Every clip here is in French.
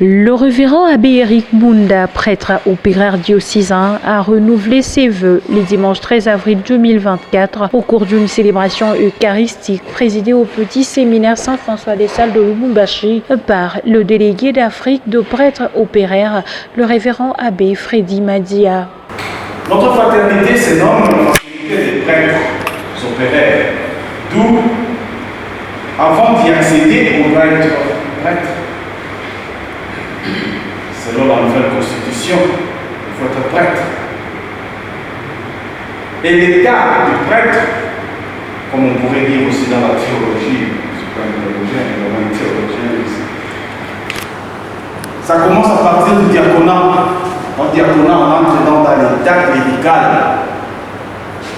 Le révérend abbé Eric Bunda, prêtre opéraire diocésain, a renouvelé ses vœux le dimanche 13 avril 2024 au cours d'une célébration eucharistique présidée au petit séminaire Saint-François des Salles de Lubumbashi par le délégué d'Afrique de prêtres opéraires, le révérend abbé Freddy Madia. Notre fraternité se nomme la fraternité des prêtres opéraires, d'où, avant d'y accéder, on doit être prêtre. Selon la nouvelle constitution, il faut être prêtre. Et l'état du prêtre, comme on pourrait dire aussi dans la théologie, je ne suis pas un théologien, mais un théologien aussi. Ça commence à partir du diaconat. En diaconat, on entre dans l'état clérical.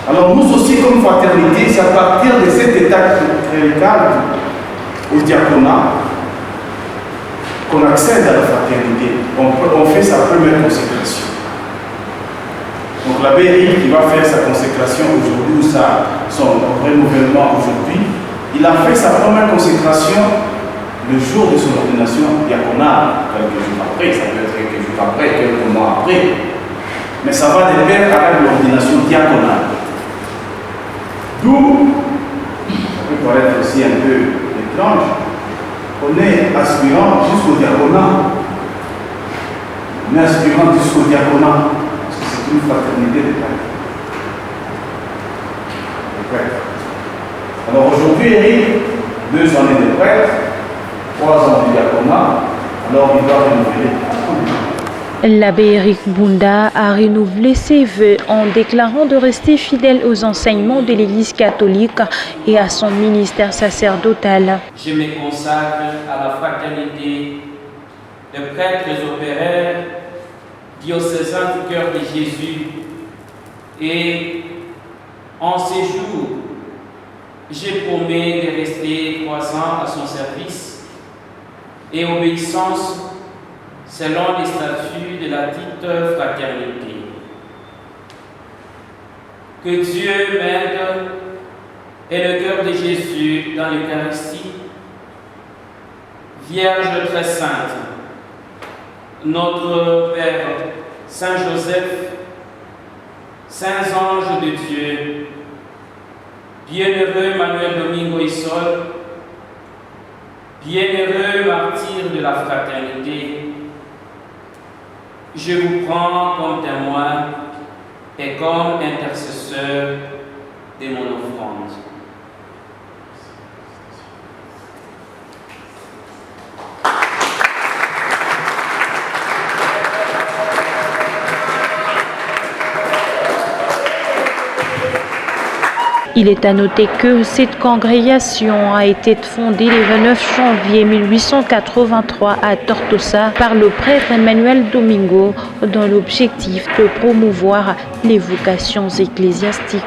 Alors nous aussi, comme fraternité, c'est à partir de cet état clérical au diaconat qu'on accède à la fraternité. On fait sa première consécration. Donc l'abbé Eric, qui va faire sa consécration aujourd'hui, ou son renouvellement aujourd'hui, il a fait sa première consécration le jour de son ordination diaconale, quelques jours après, ça peut être quelques jours après, quelques mois après. Mais ça va de pair avec l'ordination diaconale. D'où, ça peut paraître aussi un peu étrange, on est aspirant jusqu'au diaconat. On est aspirant jusqu'au diaconat, parce que c'est une fraternité de prêtres. Alors aujourd'hui, Eric, 2 années de prêtre, 3 ans de diaconat, alors il va renouveler. L'abbé Eric Bunda a renouvelé ses vœux en déclarant de rester fidèle aux enseignements de l'Église catholique et à son ministère sacerdotal. Je me consacre à la fraternité de prêtres opéraires, diocésains du cœur de Jésus, et en ces jours, je promets de rester croissant à son service et obéissance selon les statuts de la dite fraternité. Que Dieu m'aide et le cœur de Jésus dans l'Eucharistie, Vierge très sainte, notre Père Saint Joseph, saints anges de Dieu, bienheureux Manuel Domingo Isol, bienheureux martyr de la fraternité, je vous prends comme témoin et comme intercesseur de mon offrande. Il est à noter que cette congrégation a été fondée le 29 janvier 1883 à Tortosa par le prêtre Emmanuel Domingo dans l'objectif de promouvoir les vocations ecclésiastiques.